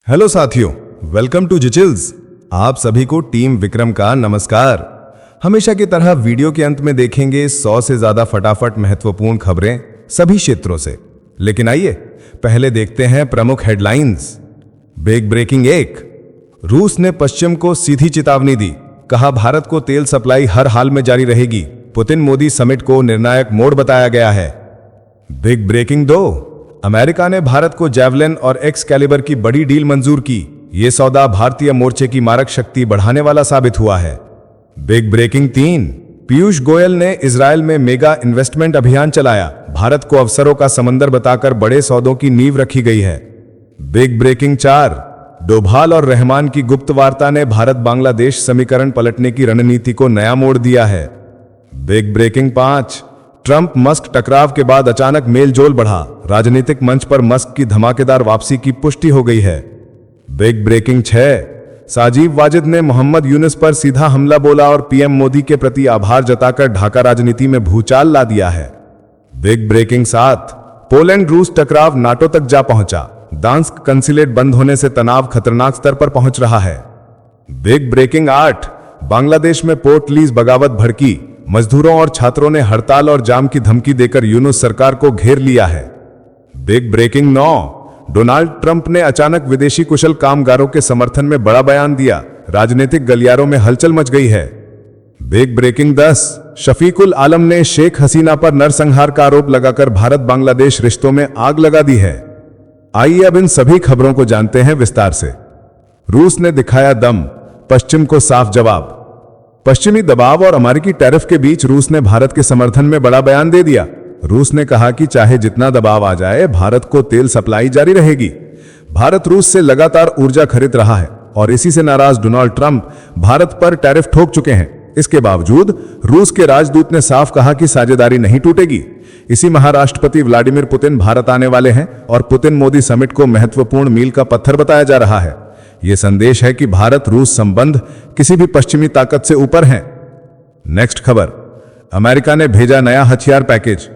Hello साथियों, welcome to जिचिल्स। आप सभी को टीम विक्रम का नमस्कार। हमेशा की तरह वीडियो के अंत में देखेंगे 100 से ज्यादा फटाफट महत्वपूर्ण खबरें सभी क्षेत्रों से। लेकिन आइए पहले देखते हैं प्रमुख हेडलाइंस। बिग ब्रेकिंग 1, रूस ने पश्चिम को सीधी चेतावनी दी, कहा भारत को तेल सप्लाई हर हाल में जारी रहेगी। पुतिन मोदी समिट को निर्णायक मोड़ बताया गया है। बिग ब्रेकिंग 2, अमेरिका ने भारत को जैवलिन और एक्सकैलिबर की बड़ी डील मंजूर की। यह सौदा भारतीय मोर्चे की मारक शक्ति बढ़ाने वाला साबित हुआ है। बिग ब्रेकिंग 3, पीयूष गोयल ने इजरायल में मेगा इन्वेस्टमेंट अभियान चलाया। भारत को अवसरों का समंदर बताकर बड़े सौदों की नींव रखी गई है। बिग ब्रेकिंग 4, डोभाल और रहमान की गुप्त वार्ता ने भारत बांग्लादेश समीकरण पलटने की रणनीति को नया मोड़ दिया है। बिग ब्रेकिंग 5, ट्रंप मस्क टकराव के बाद अचानक मेलजोल बढ़ा। राजनीतिक मंच पर मस्क की धमाकेदार वापसी की पुष्टि हो गई है। बिग ब्रेकिंग 6, साजिब वाजिद ने मोहम्मद यूनुस पर सीधा हमला बोला और पीएम मोदी के प्रति आभार जताकर ढाका राजनीति में भूचाल ला दिया है। बिग ब्रेकिंग 7, पोलैंड रूस टकराव नाटो तक जा पहुंचा। दांस्क कंसिलेट बंद होने से तनाव खतरनाक स्तर पर पहुंच रहा है। बिग ब्रेकिंग 8, बांग्लादेश में पोर्ट लीज बगावत भड़की। मजदूरों और छात्रों ने हड़ताल और जाम की धमकी देकर यूनुस सरकार को घेर लिया है। बिग ब्रेकिंग 9, डोनाल्ड ट्रंप ने अचानक विदेशी कुशल कामगारों के समर्थन में बड़ा बयान दिया। राजनीतिक गलियारों में हलचल मच गई है। बिग ब्रेकिंग 10, शफीकुल आलम ने शेख हसीना पर नरसंहार का आरोप लगाकर भारत बांग्लादेश रिश्तों में आग लगा दी है। आइए अब इन सभी खबरों को जानते हैं विस्तार से। रूस ने दिखाया दम, पश्चिम को साफ जवाब। पश्चिमी दबाव और अमेरिकी टैरिफ के बीच रूस ने भारत के समर्थन में बड़ा बयान दे दिया। रूस ने कहा कि चाहे जितना दबाव आ जाए, भारत को तेल सप्लाई जारी रहेगी। भारत रूस से लगातार ऊर्जा खरीद रहा है और इसी से नाराज डोनाल्ड ट्रंप भारत पर टैरिफ ठोक चुके हैं। इसके बावजूद रूस के राजदूत ने साफ कहा कि साझेदारी नहीं टूटेगी। इसी माह राष्ट्रपति व्लादिमीर पुतिन भारत आने वाले हैं और पुतिन मोदी समिट को महत्वपूर्ण मील का पत्थर बताया जा रहा है। यह संदेश है कि भारत रूस संबंध किसी भी पश्चिमी ताकत से ऊपर हैं। नेक्स्ट खबर, अमेरिका ने भेजा नया हथियार पैकेज।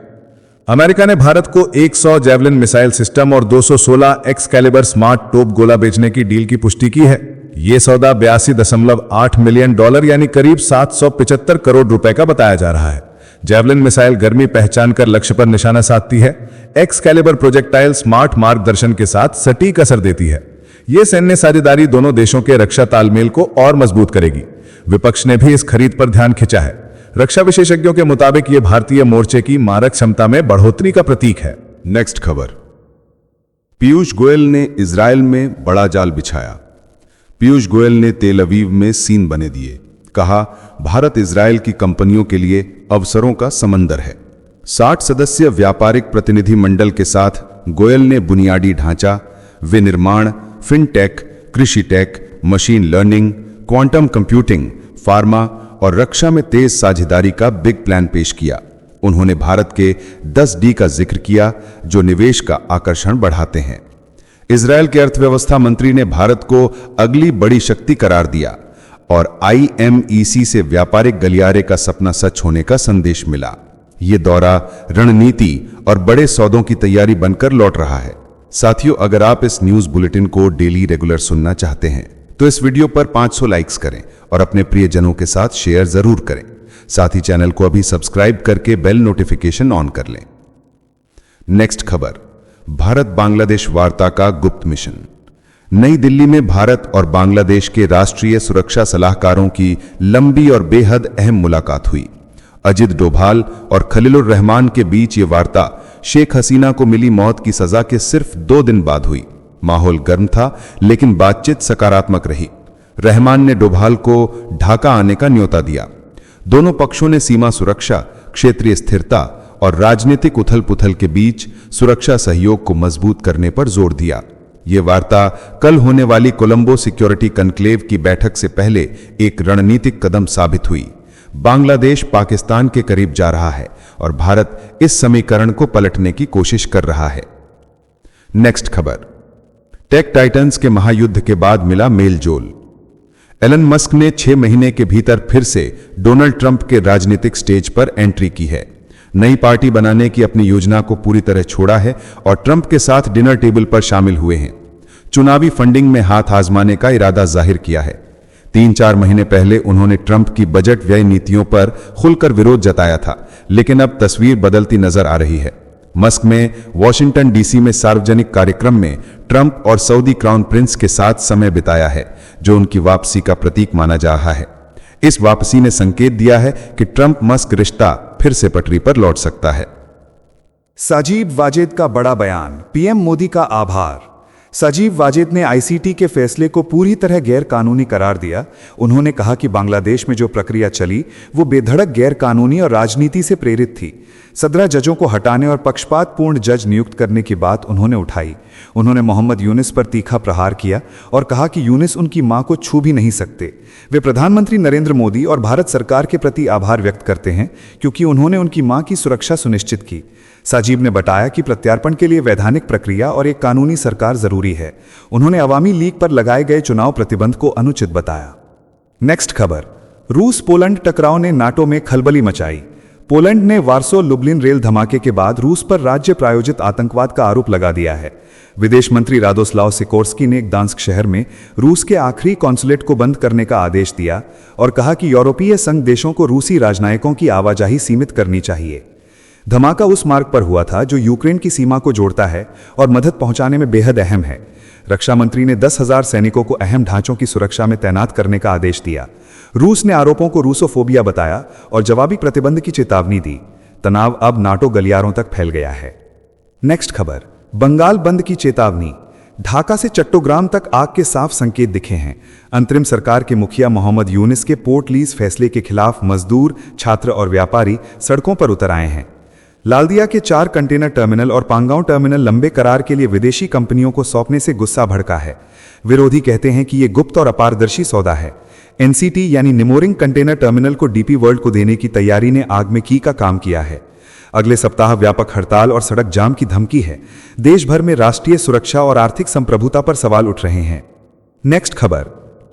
अमेरिका ने भारत को 100 जैवलिन मिसाइल सिस्टम और 216 एक्सकैलिबर स्मार्ट तोप गोला बेचने की डील की पुष्टि की है। यह सौदा $82.8 मिलियन यानी करीब 775 करोड़ रुपए का बताया जा रहा है। जैवलिन मिसाइल गर्मी पहचान कर लक्ष्य पर निशाना साधती है। एक्सकैलिबर प्रोजेक्टाइल स्मार्ट मार्गदर्शन के साथ सटीक असर देती है। यह सैन्य साझेदारी दोनों देशों के रक्षा तालमेल को और मजबूत करेगी। विपक्ष ने भी इस खरीद पर ध्यान खींचा है। रक्षा विशेषज्ञों के मुताबिक यह भारतीय मोर्चे की मारक क्षमता में बढ़ोतरी का प्रतीक है। नेक्स्ट खबर, पीयूष गोयल ने इजरायल में बड़ा जाल बिछाया। पीयूष गोयल ने तेल अवीव में सीन बने दिए। कहा भारत इजरायल की कंपनियों के लिए अवसरों का समंदर है। 60 सदस्यीय व्यापारिक प्रतिनिधि मंडल के साथ गोयल ने बुनियादी ढांचा, विनिर्माण, फिनटेक, कृषि tech, machine learning, quantum computing, pharma और रक्षा में तेज साझेदारी का बिग प्लान पेश किया। उन्होंने भारत के 10D का जिक्र किया जो निवेश का आकर्षण बढ़ाते हैं। इजरायल के अर्थव्यवस्था मंत्री ने भारत को अगली बड़ी शक्ति करार दिया और IMEC से व्यापारिक गलियारे का सपना सच होने का संदेश मिला। ये दौरा रणनीति और बड़े सौदों की तैयारी बनकर लौट रहा है। साथियों, अगर आप इस न्यूज बुलेटिन को डेली रेगुलर सुनना चाहते हैं तो इस वीडियो पर 500 लाइक्स करें और अपने प्रियजनों के साथ शेयर जरूर करें। साथ ही चैनल को अभी सब्सक्राइब करके बेल नोटिफिकेशन ऑन कर लें। नेक्स्ट खबर, भारत बांग्लादेश वार्ता का गुप्त मिशन। नई दिल्ली में भारत और बांग्लादेश के राष्ट्रीय सुरक्षा सलाहकारों की लंबी और बेहद अहम मुलाकात हुई। अजित डोभाल और खलीलुर रहमान के बीच ये वार्ता शेख हसीना को मिली मौत की सजा के सिर्फ 2 दिन बाद हुई। माहौल गर्म था लेकिन बातचीत सकारात्मक रही। रहमान ने डोभाल को ढाका आने का न्योता दिया। दोनों पक्षों ने सीमा सुरक्षा, क्षेत्रीय स्थिरता और राजनीतिक उथल-पुथल के बीच सुरक्षा सहयोग को मजबूत करने पर जोर दिया। ये वार्ता कल होने वाली कोलंबो सिक्योरिटी कन्क्लेव की बैठक से पहले एक रणनीतिक कदम साबित हुई। बांग्लादेश पाकिस्तान के करीब जा रहा है और भारत इस समीकरण को पलटने की कोशिश कर रहा है। नेक्स्ट खबर, टेक टाइटंस के महायुद्ध के बाद मिला मेलजोल। एलन मस्क ने 6 महीने के भीतर फिर से डोनाल्ड ट्रंप के राजनीतिक स्टेज पर एंट्री की है। नई पार्टी बनाने की अपनी योजना को पूरी तरह छोड़ा है और ट्रंप के साथ डिनर टेबल पर शामिल हुए हैं। चुनावी फंडिंग में हाथ आजमाने का इरादा जाहिर किया है। 3-4 महीने पहले उन्होंने ट्रंप की बजट व्यय नीतियों पर खुलकर विरोध जताया था, लेकिन अब तस्वीर बदलती नजर आ रही है। मस्क में वॉशिंगटन डीसी में सार्वजनिक कार्यक्रम में ट्रंप और सऊदी क्राउन प्रिंस के साथ समय बिताया है, जो उनकी वापसी का प्रतीक माना जा रहा है। इस वापसी ने संकेत दिया है कि ट्रंप मस्क रिश्ता फिर से पटरी पर लौट सकता है। साजिब वाजेद का बड़ा बयान, पीएम मोदी का आभार। साजिब वाजेद ने आईसीटी के फैसले को पूरी तरह गैर कानूनी करार दिया। उन्होंने कहा कि बांग्लादेश में जो प्रक्रिया चली वो बेधड़क गैर कानूनी और राजनीति से प्रेरित थी। 17 जजों को हटाने और पक्षपातपूर्ण जज नियुक्त करने की बात उन्होंने उठाई। उन्होंने मोहम्मद यूनिस पर तीखा प्रहार किया और कहा कि यूनिस उनकी मां को छू भी नहीं सकते। वे प्रधानमंत्री नरेंद्र मोदी और भारत सरकार के प्रति आभार व्यक्त करते हैं क्योंकि उन्होंने उनकी मां की सुरक्षा सुनिश्चित की। साजिब ने बताया कि प्रत्यार्पण के लिए वैधानिक प्रक्रिया और एक कानूनी सरकार जरूरी है। उन्होंने अवामी लीग पर लगाए गए चुनाव प्रतिबंध को अनुचित बताया। नेक्स्ट खबर, रूस पोलैंड टकराव ने नाटो में खलबली मचाई। पोलैंड ने वार्सो लुब्लिन रेल धमाके के बाद रूस पर राज्य प्रायोजित आतंकवाद का आरोप लगा दिया है। विदेश मंत्री रादोस्लाव सिकोर्स्की ने गदांस्क शहर में रूस के आखिरी कॉन्सुलेट को बंद करने का आदेश दिया और कहा कि यूरोपीय संघ देशों को रूसी राजनयिकों की आवाजाही सीमित करनी चाहिए। धमाका उस मार्ग पर हुआ था जो यूक्रेन की सीमा को जोड़ता है और मदद पहुंचाने में बेहद अहम है। रक्षा मंत्री ने 10,000 सैनिकों को अहम ढांचों की सुरक्षा में तैनात करने का आदेश दिया। रूस ने आरोपों को रूसोफोबिया बताया और जवाबी प्रतिबंध की चेतावनी दी। तनाव अब नाटो गलियारों तक फैल गया है। नेक्स्ट खबर, बंगाल बंद की चेतावनी। ढाका से चट्टोग्राम तक आग के साफ संकेत दिखे हैं। अंतरिम सरकार के मुखिया मोहम्मद यूनिस के पोर्ट लीज फैसले के खिलाफ मजदूर, छात्र और व्यापारी सड़कों पर उतर आए हैं। लालदिया के 4 कंटेनर टर्मिनल और पांगांव टर्मिनल लंबे करार के लिए विदेशी कंपनियों को सौंपने से गुस्सा भड़का है। विरोधी कहते हैं कि यह गुप्त और अपारदर्शी सौदा है। एनसीटी यानी निमोरिंग कंटेनर टर्मिनल को डीपी वर्ल्ड को देने की तैयारी ने आग में की का काम किया है। अगले सप्ताह व्यापक हड़ताल और सड़क जाम की धमकी है। देश भर में राष्ट्रीय सुरक्षा और आर्थिक संप्रभुता पर सवाल उठ रहे हैं। नेक्स्ट खबर,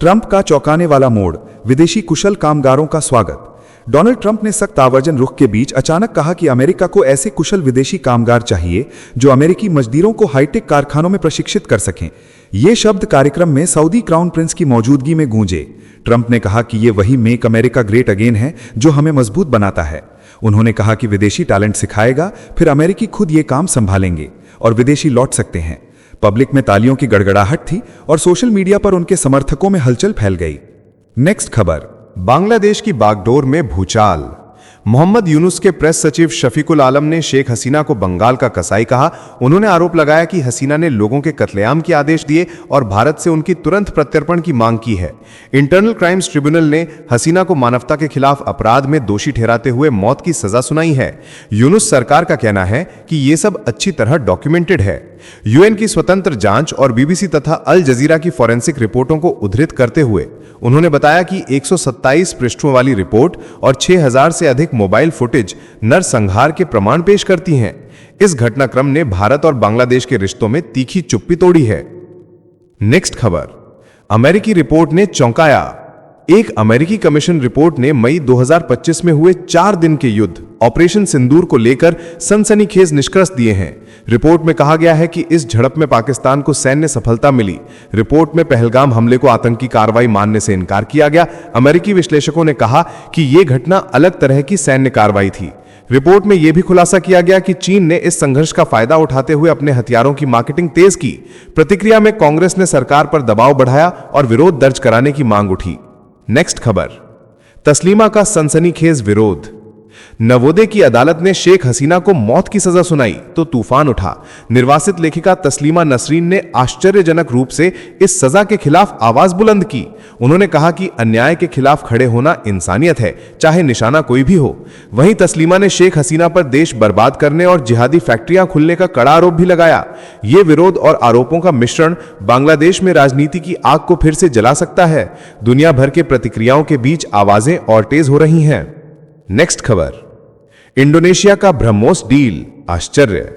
ट्रंप का चौंकाने वाला मोड़, विदेशी कुशल कामगारों का स्वागत। डोनाल्ड ट्रंप ने सख्त आवर्जन रुख के बीच अचानक कहा कि अमेरिका को ऐसे कुशल विदेशी कामगार चाहिए जो अमेरिकी मजदूरों को हाईटेक कारखानों में प्रशिक्षित कर सकें। ये शब्द कार्यक्रम में सऊदी क्राउन प्रिंस की मौजूदगी में गूंजे। ट्रंप ने कहा कि ये वही मेक अमेरिका ग्रेट अगेन है जो हमें मजबूत बनाता है। उन्होंने कहा कि विदेशी टैलेंट सिखाएगा, फिर अमेरिकी खुद ये काम संभालेंगे और विदेशी लौट सकते हैं। पब्लिक में तालियों की गड़गड़ाहट थी और सोशल मीडिया पर उनके समर्थकों में हलचल फैल गई। नेक्स्ट खबर, बांग्लादेश की बागडोर में भूचाल। मोहम्मद यूनुस के प्रेस सचिव शफीकुल आलम ने शेख हसीना को बंगाल का कसाई कहा। उन्होंने आरोप लगाया कि हसीना ने लोगों के कत्लेआम के आदेश दिए और भारत से उनकी तुरंत प्रत्यर्पण की मांग की है। इंटरनल क्राइम्स ट्रिब्यूनल ने हसीना को मानवता के खिलाफ अपराध में दोषी ठहराते हुए मौत की सजा सुनाई है। यूनुस सरकार का कहना है कि ये सब अच्छी तरह डॉक्यूमेंटेड है। यूएन की स्वतंत्र जांच और बीबीसी तथा अल जजीरा की फॉरेंसिक रिपोर्टों को उद्धृत करते हुए उन्होंने बताया कि 127 पृष्ठों वाली रिपोर्ट और 6000 से अधिक मोबाइल फुटेज नरसंहार के प्रमाण पेश करती हैं। इस घटनाक्रम ने भारत और बांग्लादेश के रिश्तों में तीखी चुप्पी तोड़ी है। नेक्स्ट खबर, अमेरिकी रिपोर्ट ने चौंकाया। एक अमेरिकी कमीशन रिपोर्ट ने मई 2025 में हुए 4 दिन के युद्ध ऑपरेशन सिंदूर को लेकर सनसनीखेज निष्कर्ष दिए हैं। रिपोर्ट में कहा गया है कि इस झड़प में पाकिस्तान को सैन्य सफलता मिली। रिपोर्ट में पहलगाम हमले को आतंकी कार्रवाई मानने से इनकार किया गया। अमेरिकी विश्लेषकों ने कहा कि यह घटना अलग तरह की सैन्य कार्रवाई थी। रिपोर्ट में यह भी खुलासा किया गया कि चीन ने इस संघर्ष का फायदा उठाते हुए अपने हथियारों की मार्केटिंग तेज की। प्रतिक्रिया में कांग्रेस ने सरकार पर दबाव बढ़ाया और विरोध दर्ज कराने की मांग उठी। नेक्स्ट खबर, तस्लीमा का सनसनीखेज विरोध। नवोदय की अदालत ने शेख हसीना को मौत की सजा सुनाई तो तूफान उठा। निर्वासित लेखिका तस्लीमा नसरीन ने आश्चर्यजनक रूप से इस सजा के खिलाफ आवाज बुलंद की। उन्होंने कहा कि अन्याय के खिलाफ खड़े होना इंसानियत है, चाहे निशाना कोई भी हो। वहीं तस्लीमा ने शेख हसीना पर देश बर्बाद करने और जिहादी फैक्ट्रियां खुलने का कड़ा आरोप भी लगाया। ये विरोध और आरोपों का मिश्रण बांग्लादेश में राजनीति की आग को फिर से जला सकता है। दुनिया भर के प्रतिक्रियाओं के बीच आवाजें और तेज हो रही हैं। नेक्स्ट खबर, इंडोनेशिया का ब्रह्मोस डील, आश्चर्य।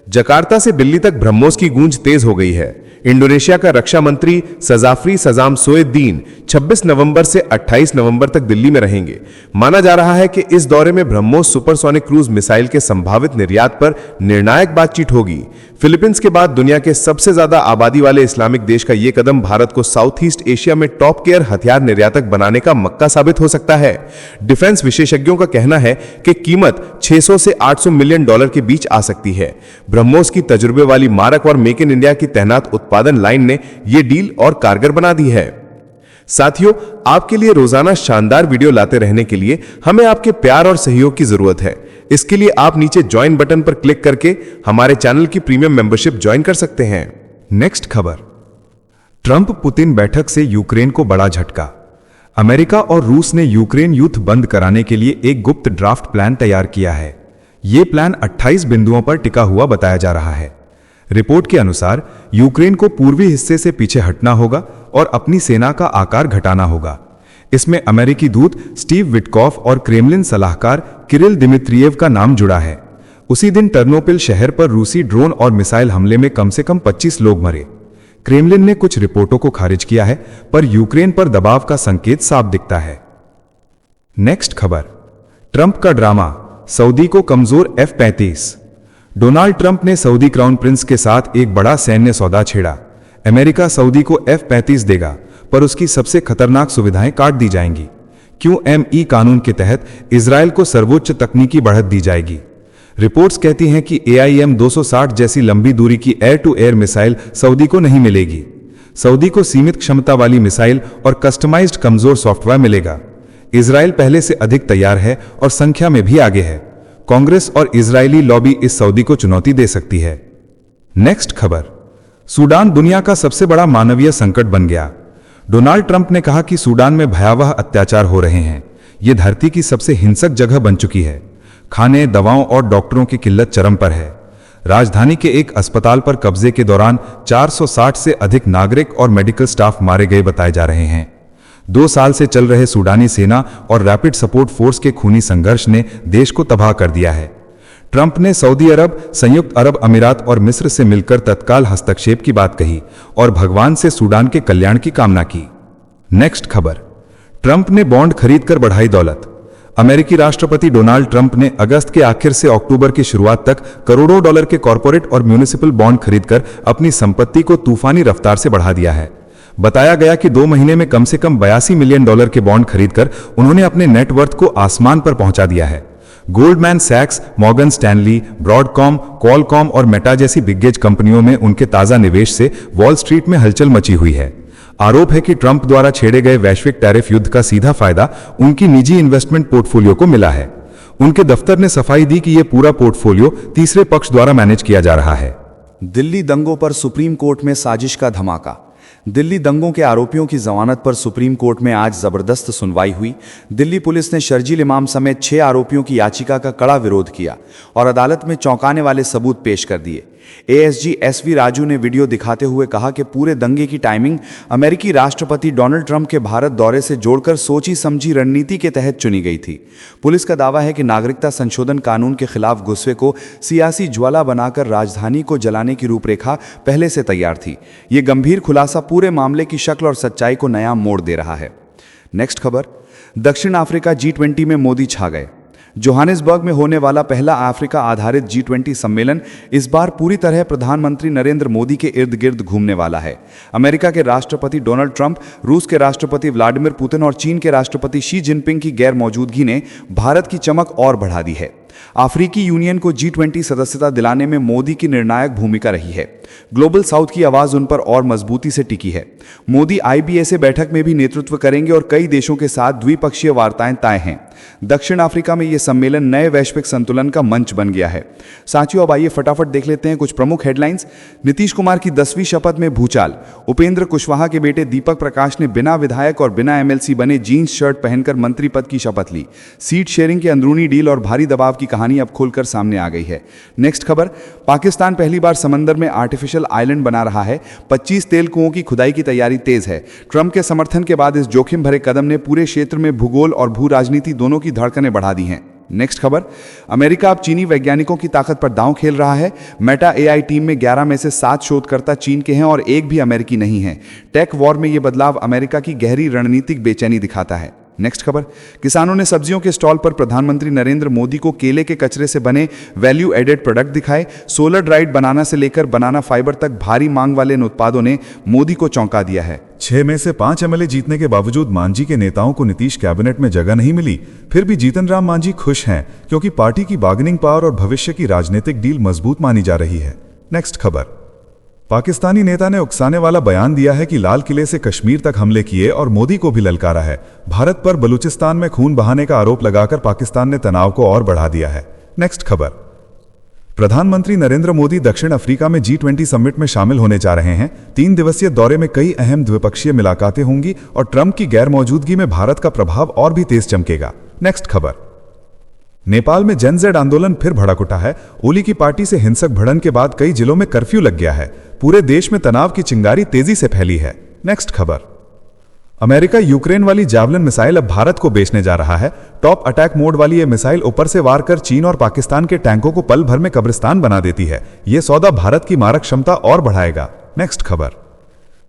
जकार्ता से दिल्ली तक ब्रह्मोस की गूंज तेज हो गई है। इंडोनेशिया का रक्षा मंत्री सजाफ्री सजाम सोएद्दीन 26 नवंबर से 28 नवंबर तक दिल्ली में रहेंगे। माना जा रहा है कि इस दौरे में ब्रह्मोस सुपरसोनिक क्रूज मिसाइल के संभावित निर्यात पर निर्णायक बातचीत होगी। फिलीपींस के बाद दुनिया के सबसे ज्यादा आबादी वाले इस्लामिक देश का यह कदम भारत को साउथ ईस्ट एशिया में टॉप गियर हथियार निर्यातक बनाने का मक्का साबित हो सकता है। डिफेंस विशेषज्ञों का कहना है कि कीमत 600 से 800 मिलियन डॉलर के बीच आ सकती है। ब्रह्मोस की तजुर्बे वाली मारक और मेक इन इंडिया की तैनात उत्पादन लाइन ने यह डील और कारगर बना दी है। साथियों, आपके लिए रोजाना शानदार वीडियो लाते रहने के लिए हमें आपके प्यार और सहयोग की जरूरत है। इसके लिए आप नीचे ज्वाइन बटन पर क्लिक करके हमारे चैनल की प्रीमियम मेंबरशिप ज्वाइन कर सकते हैं। नेक्स्ट खबर, ट्रंप पुतिन बैठक से यूक्रेन को बड़ा झटका। अमेरिका और रूस ने यूक्रेन युद्ध बंद कराने के लिए एक गुप्त ड्राफ्ट प्लान तैयार किया है। यह प्लान 28 बिंदुओं पर टिका हुआ बताया जा रहा है। रिपोर्ट के अनुसार यूक्रेन को पूर्वी हिस्से से पीछे हटना होगा और अपनी सेना का आकार घटाना होगा। इसमें अमेरिकी दूत स्टीव विटकॉफ और क्रेमलिन सलाहकार किरिल दिमित्रिएव का नाम जुड़ा है। उसी दिन टर्नोपिल शहर पर रूसी ड्रोन और मिसाइल हमले में कम से कम 25 लोग मरे। क्रेमलिन ने कुछ रिपोर्टों को खारिज किया है, पर यूक्रेन पर दबाव का संकेत साफ दिखता है। नेक्स्ट खबर, ट्रंप का ड्रामा, सऊदी को कमजोर F-35। डोनाल्ड ट्रंप ने सऊदी क्राउन प्रिंस के साथ एक बड़ा सैन्य सौदा छेड़ा। अमेरिका सऊदी को F-35 देगा, पर उसकी सबसे खतरनाक सुविधाएं काट दी जाएंगी। QME कानून के तहत इजरायल को सर्वोच्च तकनीकी बढ़त दी जाएगी। रिपोर्ट्स कहती हैं कि AIM 260 जैसी लंबी दूरी की air to air missile Saudi को नहीं मिलेगी। सऊदी को सीमित क्षमता वाली मिसाइल और कस्टमाइज्ड कमजोर सॉफ्टवेयर मिलेगा। इजरायल पहले से अधिक तैयार है और संख्या में भी आगे है। कांग्रेस और इजरायली लॉबी इस सऊदी को चुनौती दे सकती है। नेक्स्ट खबर, सूडान दुनिया का सबसे बड़ा मानवीय संकट बन गया। डोनाल्ड ट्रंप ने कहा कि सूडान में भयावह अत्याचार हो रहे हैं। यह धरती की सबसे हिंसक जगह बन चुकी है। खाने, दवाओं और डॉक्टरों की किल्लत चरम पर है। राजधानी के एक अस्पताल पर कब्जे के दौरान 460 से अधिक नागरिक और मेडिकल स्टाफ मारे गए बताए जा रहे हैं। 2 साल से चल रहे सूडानी सेना और रैपिड सपोर्ट फोर्स के खूनी संघर्ष ने देश को तबाह कर दिया है। ट्रंप ने सऊदी अरब, संयुक्त अरब अमीरात और मिस्र से मिलकर तत्काल हस्तक्षेप की बात कही और भगवान से सूडान के कल्याण की कामना की। नेक्स्ट खबर, ट्रंप ने बॉन्ड खरीदकर बढ़ाई दौलत। अमेरिकी राष्ट्रपति डोनाल्ड ट्रंप ने अगस्त के आखिर से अक्टूबर की शुरुआत तक करोड़ों डॉलर के कॉरपोरेट और म्यूनिसिपल बॉन्ड खरीदकर अपनी संपत्ति को तूफानी रफ्तार से बढ़ा दिया है। बताया गया कि 2 महीने में कम से कम $82 मिलियन के बॉन्ड खरीदकर उन्होंने अपने नेटवर्थ को आसमान पर पहुंचा दिया है। गोल्डमैन सैक्स, मॉर्गन स्टैनली, ब्रॉडकॉम, कॉलकॉम और मेटा जैसी दिग्गज कंपनियों में उनके ताजा निवेश से वॉल स्ट्रीट में हलचल मची हुई है। आरोप है कि ट्रंप द्वारा छेड़े गए वैश्विक टैरिफ युद्ध का सीधा फायदा उनकी निजी इन्वेस्टमेंट पोर्टफोलियो को मिला है। उनके दफ्तर ने सफाई दी कि यह पूरा पोर्टफोलियो तीसरे पक्ष द्वारा मैनेज किया जा रहा है। दिल्ली दंगों पर सुप्रीम कोर्ट में साजिश का धमाका। दिल्ली दंगों के आरोपियों की जमानत पर सुप्रीम कोर्ट में आज जबरदस्त सुनवाई हुई। दिल्ली पुलिस ने शर्जील इमाम समेत 6 आरोपियों की याचिका का कड़ा विरोध किया और अदालत में चौंकाने वाले सबूत पेश कर दिए। ASG SV राजू ने वीडियो दिखाते हुए कहा कि पूरे दंगे की टाइमिंग अमेरिकी राष्ट्रपति डोनाल्ड ट्रंप के भारत दौरे से जोड़कर सोची समझी रणनीति के तहत चुनी गई थी। पुलिस का दावा है कि नागरिकता संशोधन कानून के खिलाफ गुस्से को सियासी ज्वाला बनाकर राजधानी को जलाने की रूपरेखा पहले से तैयार थी। ये गंभीर खुलासा पूरे मामले की शक्ल और सच्चाई को नया मोड़ दे रहा है। नेक्स्ट खबर, दक्षिण अफ्रीका G20 में मोदी छा गए। जोहानिसबर्ग में होने वाला पहला अफ्रीका आधारित G20 सम्मेलन इस बार पूरी तरह प्रधानमंत्री नरेंद्र मोदी के इर्द गिर्द घूमने वाला है। अमेरिका के राष्ट्रपति डोनाल्ड ट्रंप, रूस के राष्ट्रपति व्लादिमीर पुतिन और चीन के राष्ट्रपति शी जिनपिंग की गैर मौजूदगी ने भारत की चमक और बढ़ा दी है। अफ्रीकी यूनियन को G20 सदस्यता दिलाने में मोदी की निर्णायक भूमिका रही है। ग्लोबल साउथ की आवाज उन पर और मजबूती से टिकी है। मोदी IBSA बैठक में भी नेतृत्व करेंगे और कई देशों के साथ द्विपक्षीय वार्ताएं तय हैं। दक्षिण अफ्रीका में यह सम्मेलन नए वैश्विक संतुलन का मंच बन गया है। साथियों, अब आइए फटाफट देख लेते हैं कुछ प्रमुख हेडलाइंस। नीतीश कुमार की 10वीं शपथ में भूचाल। उपेंद्र कुशवाहा के बेटे दीपक प्रकाश ने बिना विधायक और बिना MLC बने जीन्स शर्ट पहनकर मंत्री पद की शपथ ली। सीट शेयरिंग के अंदरूनी डील और भारी दबाव की कहानी अब खुलकर सामने आ गई है। नेक्स्ट खबर, पाकिस्तान पहली बार समंदर में आर्टिफिशियल आइलैंड बना रहा है। 25 तेल कुओं की खुदाई की तैयारी तेज है। ट्रंप के समर्थन के बाद इस जोखिम भरे कदम ने पूरे क्षेत्र में भूगोल और भू राजनीति दोनों की धड़कनें बढ़ा दी हैं। नेक्स्ट खबर, अमेरिका अब चीनी वैज्ञानिकों की ताकत पर दांव खेल रहा है। मेटा एआई टीम में 11 में से 7 शोधकर्ता चीन के हैं और एक भी अमेरिकी नहीं है। टेक वॉर में यह बदलाव अमेरिका की गहरी रणनीतिक बेचैनी दिखाता है। नेक्स्ट खबर, किसानों ने सब्जियों के स्टॉल पर प्रधानमंत्री नरेंद्र मोदी को केले के कचरे से बने वैल्यू एडेड प्रोडक्ट दिखाए। सोलर ड्राइड बनाना से लेकर बनाना फाइबर तक भारी मांग वाले इन उत्पादों ने मोदी को चौंका दिया है। 6 में से 5 एमएलए जीतने के बावजूद मांझी के नेताओं को नीतीश कैबिनेट में जगह नहीं मिली। फिर भी जीतन राम मांझी खुश हैं क्योंकि पार्टी की बार्गेनिंग पावर और भविष्य की राजनीतिक डील मजबूत मानी जा रही है। नेक्स्ट खबर, पाकिस्तानी नेता ने उकसाने वाला बयान दिया है कि लाल किले से कश्मीर तक हमले किए और मोदी को भी ललकारा है। भारत पर बलूचिस्तान में खून बहाने का आरोप लगाकर पाकिस्तान ने तनाव को और बढ़ा दिया है। नेक्स्ट खबर, प्रधानमंत्री नरेंद्र मोदी दक्षिण अफ्रीका में G20 समिट में शामिल होने जा रहे हैं। 3 दिवसीय दौरे में कई अहम द्विपक्षीय मुलाकातें होंगी और ट्रंप की गैर मौजूदगी में भारत का प्रभाव और भी तेज चमकेगा। नेक्स्ट खबर, नेपाल में जेन जेड आंदोलन फिर भड़क उठा है। ओली की पार्टी से हिंसक भिड़न के बाद कई जिलों में कर्फ्यू लग गया है। पूरे देश में तनाव की चिंगारी तेजी से फैली है। नेक्स्ट खबर, अमेरिका यूक्रेन वाली जावलिन मिसाइल अब भारत को बेचने जा रहा है। टॉप अटैक मोड वाली यह मिसाइल ऊपर से वार कर चीन और पाकिस्तान के टैंकों को पल भर में कब्रिस्तान बना देती है। यह सौदा भारत की मारक क्षमता और बढ़ाएगा। नेक्स्ट खबर,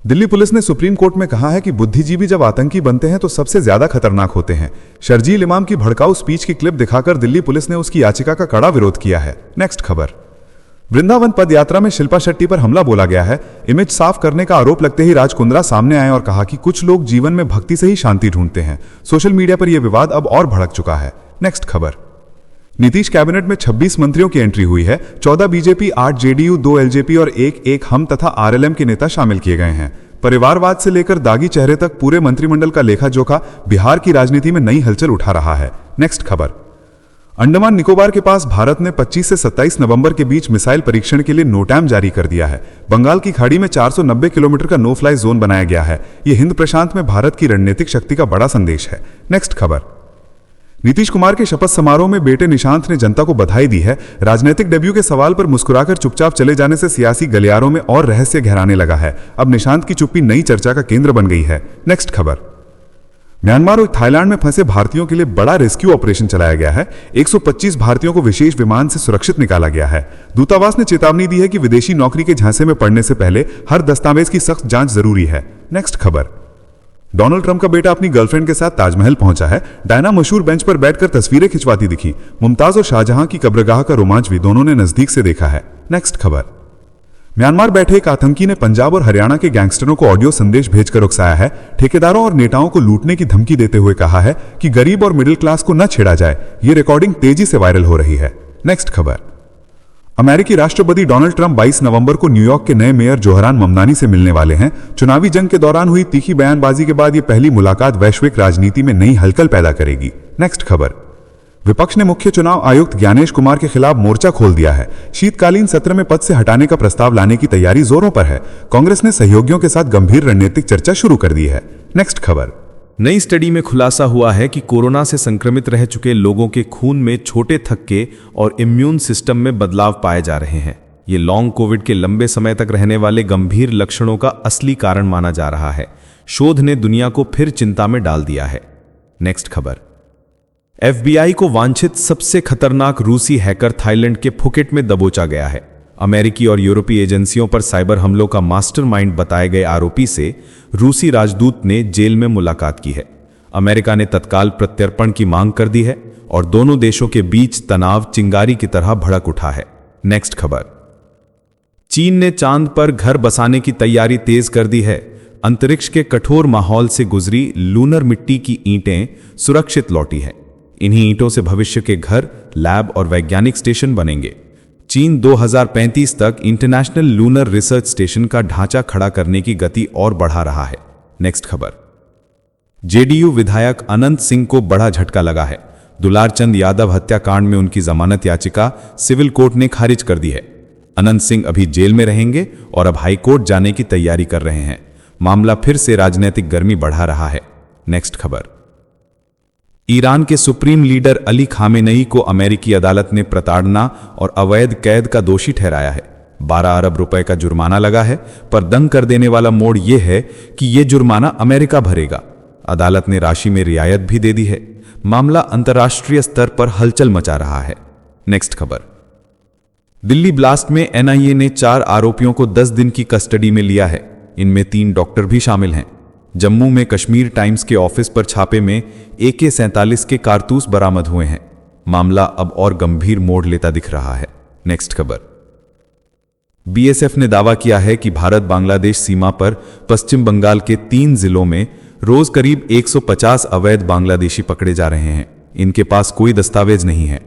दिल्ली पुलिस ने सुप्रीम कोर्ट में कहा है कि बुद्धिजीवी जब आतंकी बनते हैं तो सबसे ज्यादा खतरनाक होते हैं। शर्जील इमाम की भड़काऊ स्पीच की क्लिप दिखाकर दिल्ली पुलिस ने उसकी याचिका का कड़ा विरोध किया है। नेक्स्ट खबर, वृंदावन पद यात्रा में शिल्पा शेट्टी पर हमला बोला गया है। इमेज साफ करने का आरोप लगते ही राज कुंद्रा सामने आए और कहा कि कुछ लोग जीवन में भक्ति से ही शांति ढूंढते हैं। सोशल मीडिया पर यह विवाद अब और भड़क चुका है। नेक्स्ट खबर, नीतीश कैबिनेट में 26 मंत्रियों की एंट्री हुई है। 14 बीजेपी, 8 जेडीयू, 2 एलजेपी और एक हम तथा आरएलएम के नेता शामिल किए गए हैं। परिवारवाद से लेकर दागी चेहरे तक पूरे मंत्रिमंडल का लेखा जोखा बिहार की राजनीति में नई हलचल उठा रहा है। नेक्स्ट खबर, अंडमान निकोबार के पास भारत ने 25 से 27 नवंबर के बीच मिसाइल परीक्षण के लिए नोटैम जारी कर दिया है। बंगाल की खाड़ी में 490 किलोमीटर का नो फ्लाई जोन बनाया गया है। यह हिंद प्रशांत में भारत की रणनीतिक शक्ति का बड़ा संदेश है। नेक्स्ट खबर, नीतीश कुमार के शपथ समारोह में बेटे निशांत ने जनता को बधाई दी है। राजनीतिक डेब्यू के सवाल पर मुस्कुराकर चुपचाप चले जाने से सियासी गलियारों में और रहस्य गहराने लगा है। अब निशांत की चुप्पी नई चर्चा का केंद्र बन गई है। नेक्स्ट खबर, म्यांमार और थाईलैंड में फंसे भारतीयों के लिए बड़ा रेस्क्यू ऑपरेशन चलाया गया है। 125 भारतीयों को विशेष विमान से सुरक्षित निकाला गया है। दूतावास ने चेतावनी दी है कि विदेशी नौकरी के झांसे में पड़ने से पहले हर दस्तावेज की सख्त जांच जरूरी है। नेक्स्ट खबर, डोनाल्ड ट्रंप का बेटा अपनी गर्लफ्रेंड के साथ ताजमहल पहुंचा है। डायना मशहूर बेंच पर बैठकर तस्वीरें खिंचवाती दिखी। मुमताज और शाहजहां की कब्रगाह का रोमांच भी दोनों ने नजदीक से देखा है। नेक्स्ट खबर, म्यांमार बैठे एक आतंकी ने पंजाब और हरियाणा के गैंगस्टरों को ऑडियो संदेश भेजकर उकसाया है। ठेकेदारों और नेताओं को लूटने की धमकी देते हुए कहा है कि गरीब और मिडिल क्लास को न छेड़ा जाए। ये रिकॉर्डिंग तेजी से वायरल हो रही है। नेक्स्ट खबर, अमेरिकी राष्ट्रपति डोनाल्ड ट्रंप 22 नवंबर को न्यूयॉर्क के नए मेयर जोहरान ममदानी से मिलने वाले हैं। चुनावी जंग के दौरान हुई तीखी बयानबाजी के बाद यह पहली मुलाकात वैश्विक राजनीति में नई हलचल पैदा करेगी। नेक्स्ट खबर, विपक्ष ने मुख्य चुनाव आयुक्त ज्ञानेश कुमार के खिलाफ मोर्चा खोल दिया है। शीतकालीन सत्र में पद से हटाने का प्रस्ताव लाने की तैयारी जोरों पर है। कांग्रेस ने सहयोगियों के साथ गंभीर रणनीतिक चर्चा शुरू कर दी है। नेक्स्ट खबर, नई स्टडी में खुलासा हुआ है कि कोरोना से संक्रमित रह चुके लोगों के खून में छोटे थक्के और इम्यून सिस्टम में बदलाव पाए जा रहे हैं। ये लॉन्ग कोविड के लंबे समय तक रहने वाले गंभीर लक्षणों का असली कारण माना जा रहा है। शोध ने दुनिया को फिर चिंता में डाल दिया है। नेक्स्ट खबर, FBI को वांछित सबसे खतरनाक रूसी हैकर थाईलैंड के फुकेट में दबोचा गया है। अमेरिकी और यूरोपीय एजेंसियों पर साइबर हमलों का मास्टरमाइंड बताए गए आरोपी से रूसी राजदूत ने जेल में मुलाकात की है। अमेरिका ने तत्काल प्रत्यर्पण की मांग कर दी है और दोनों देशों के बीच तनाव चिंगारी की तरह भड़क उठा है। नेक्स्ट खबर, चीन ने चांद पर घर बसाने की तैयारी तेज कर दी है। अंतरिक्ष के कठोर माहौल से गुजरी लूनर मिट्टी की ईंटें सुरक्षित लौटी हैं। इन्हीं ईंटों से भविष्य के घर, लैब और वैज्ञानिक स्टेशन बनेंगे। चीन 2035 तक इंटरनेशनल लूनर रिसर्च स्टेशन का ढांचा खड़ा करने की गति और बढ़ा रहा है। नेक्स्ट खबर, जेडीयू विधायक अनंत सिंह को बड़ा झटका लगा है। दुलारचंद यादव हत्याकांड में उनकी जमानत याचिका सिविल कोर्ट ने खारिज कर दी है। अनंत सिंह अभी जेल में रहेंगे और अब हाई कोर्ट जाने की तैयारी कर रहे हैं। मामला फिर से राजनीतिक गर्मी बढ़ा रहा है। नेक्स्ट खबर, ईरान के सुप्रीम लीडर अली खामेनेई को अमेरिकी अदालत ने प्रताड़ना और अवैध कैद का दोषी ठहराया है। 12 अरब रुपए का जुर्माना लगा है, पर दंग कर देने वाला मोड़ यह है कि यह जुर्माना अमेरिका भरेगा। अदालत ने राशि में रियायत भी दे दी है। मामला अंतर्राष्ट्रीय स्तर पर हलचल मचा रहा है। नेक्स्ट खबर। दिल्ली ब्लास्ट में एनआईए ने 4 आरोपियों को 10 दिन की कस्टडी में लिया है। इनमें 3 डॉक्टर भी शामिल हैं। जम्मू में कश्मीर टाइम्स के ऑफिस पर छापे में AK-47 के कारतूस बरामद हुए हैं। मामला अब और गंभीर मोड़ लेता दिख रहा है। नेक्स्ट खबर। BSF ने दावा किया है कि भारत बांग्लादेश सीमा पर पश्चिम बंगाल के 3 जिलों में रोज करीब 150 अवैध बांग्लादेशी पकड़े जा रहे हैं। इनके पास कोई दस्तावेज नहीं है।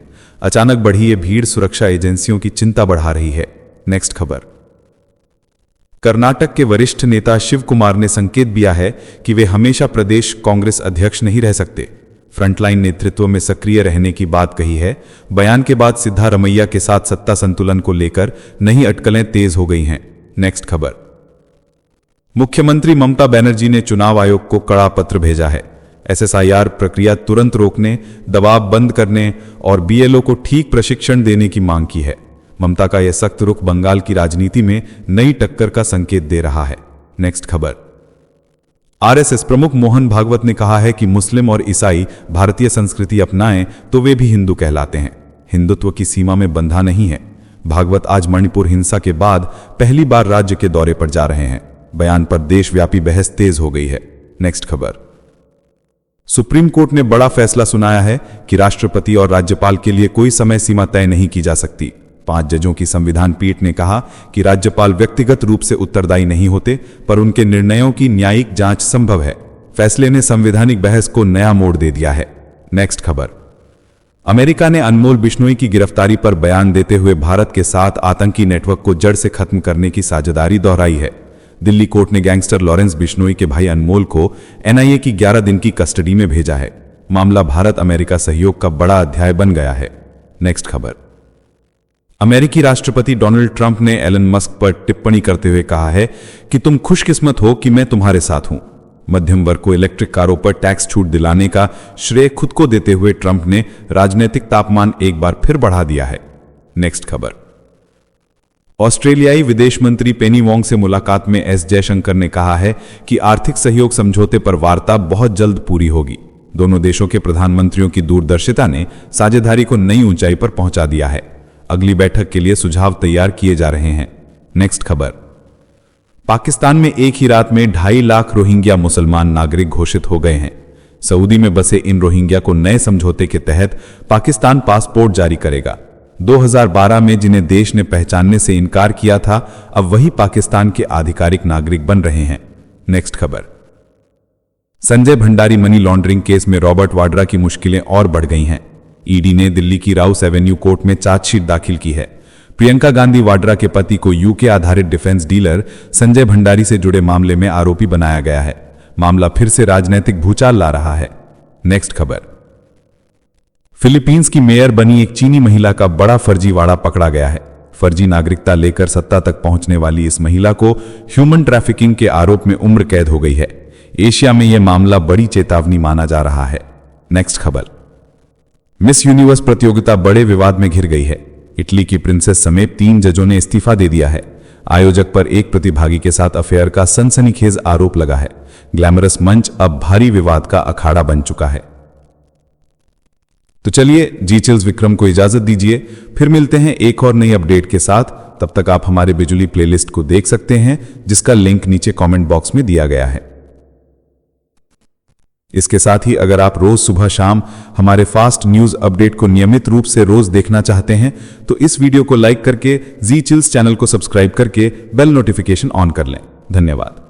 अचानक बढ़ी ये भीड़ सुरक्षा एजेंसियों की चिंता बढ़ा रही है। नेक्स्ट खबर। कर्नाटक के वरिष्ठ नेता शिव कुमार ने संकेत दिया है कि वे हमेशा प्रदेश कांग्रेस अध्यक्ष नहीं रह सकते। फ्रंटलाइन नेतृत्व में सक्रिय रहने की बात कही है। बयान के बाद सिद्धारमैया के साथ सत्ता संतुलन को लेकर नई अटकलें तेज हो गई हैं। नेक्स्ट खबर। मुख्यमंत्री ममता बनर्जी ने चुनाव आयोग को कड़ा पत्र भेजा है। SSIR प्रक्रिया तुरंत रोकने, दबाव बंद करने और BLO को ठीक प्रशिक्षण देने की मांग की है। ममता का यह सख्त रुख बंगाल की राजनीति में नई टक्कर का संकेत दे रहा है। नेक्स्ट खबर। RSS प्रमुख मोहन भागवत ने कहा है कि मुस्लिम और ईसाई भारतीय संस्कृति अपनाएं तो वे भी हिंदू कहलाते हैं। हिंदुत्व की सीमा में बंधा नहीं है। भागवत आज मणिपुर हिंसा के बाद पहली बार राज्य के दौरे पर जा रहे हैं। बयान पर देशव्यापी बहस तेज हो गई है। नेक्स्ट खबर। सुप्रीम कोर्ट ने बड़ा फैसला सुनाया है कि राष्ट्रपति और राज्यपाल के लिए कोई समय सीमा तय नहीं की जा सकती। 5 जजों की संविधान पीठ ने कहा कि राज्यपाल व्यक्तिगत रूप से उत्तरदायी नहीं होते, पर उनके निर्णयों की न्यायिक जांच संभव है। फैसले ने संवैधानिक बहस को नया मोड़ दे दिया है। नेक्स्ट खबर। अमेरिका ने अनमोल बिश्नोई की गिरफ्तारी पर बयान देते हुए भारत के साथ आतंकी नेटवर्क को जड़ से खत्म करने की साझेदारी दोहराई है। दिल्ली कोर्ट ने गैंगस्टर लॉरेंस बिश्नोई के भाई अनमोल को NIA की 11 दिन की कस्टडी में भेजा है। मामला भारत अमेरिका सहयोग का बड़ा अध्याय बन गया है। नेक्स्ट खबर। अमेरिकी राष्ट्रपति डोनाल्ड ट्रंप ने एलन मस्क पर टिप्पणी करते हुए कहा है कि तुम खुशकिस्मत हो कि मैं तुम्हारे साथ हूं। मध्यम वर्ग को इलेक्ट्रिक कारों पर टैक्स छूट दिलाने का श्रेय खुद को देते हुए ट्रंप ने राजनीतिक तापमान एक बार फिर बढ़ा दिया है। नेक्स्ट खबर। ऑस्ट्रेलियाई विदेश मंत्री पेनी वोंग से मुलाकात में S जयशंकर ने कहा है कि आर्थिक सहयोग समझौते पर वार्ता बहुत जल्द पूरी होगी। दोनों देशों के प्रधानमंत्रियों की दूरदर्शिता ने साझेदारी को नई ऊंचाई पर पहुंचा दिया है। अगली बैठक के लिए सुझाव तैयार किए जा रहे हैं। नेक्स्ट खबर। पाकिस्तान में एक ही रात में 2.5 लाख रोहिंग्या मुसलमान नागरिक घोषित हो गए हैं। सऊदी में बसे इन रोहिंग्या को नए समझौते के तहत पाकिस्तान पासपोर्ट जारी करेगा। 2012 में जिन्हें देश ने पहचानने से इनकार किया था, अब वही पाकिस्तान के आधिकारिक नागरिक बन रहे हैं। नेक्स्ट खबर। Sanjay Bhandari money laundering case में रॉबर्ट वाड्रा की मुश्किलें और बढ़ गई हैं। ईडी ने दिल्ली की राउस एवेन्यू कोर्ट में चार्जशीट दाखिल की है। प्रियंका गांधी वाड्रा के पति को यूके आधारित डिफेंस डीलर संजय भंडारी से जुड़े मामले में आरोपी बनाया गया है। मामला फिर से राजनीतिक भूचाल ला रहा है। नेक्स्ट खबर। फिलीपींस की मेयर बनी एक चीनी महिला का बड़ा फर्जीवाड़ा पकड़ा गया है। फर्जी नागरिकता लेकर सत्ता तक पहुंचने वाली इस महिला को ह्यूमन ट्रैफिकिंग के आरोप में उम्र कैद हो गई है। एशिया में यह मामला बड़ी चेतावनी माना जा रहा है। नेक्स्ट खबर। मिस यूनिवर्स प्रतियोगिता बड़े विवाद में घिर गई है। इटली की प्रिंसेस समेत 3 जजों ने इस्तीफा दे दिया है। आयोजक पर एक प्रतिभागी के साथ अफेयर का सनसनीखेज आरोप लगा है। ग्लैमरस मंच अब भारी विवाद का अखाड़ा बन चुका है। तो चलिए जी चिल्स विक्रम को इजाजत दीजिए, फिर मिलते हैं एक और नई अपडेट के साथ। तब तक आप हमारे बिजुली प्लेलिस्ट को देख सकते हैं, जिसका लिंक नीचे कमेंट बॉक्स में दिया गया है। इसके साथ ही अगर आप रोज सुबह शाम हमारे फास्ट न्यूज अपडेट को नियमित रूप से रोज देखना चाहते हैं तो इस वीडियो को लाइक करके जी चिल्स चैनल को सब्सक्राइब करके बेल नोटिफिकेशन ऑन कर लें। धन्यवाद।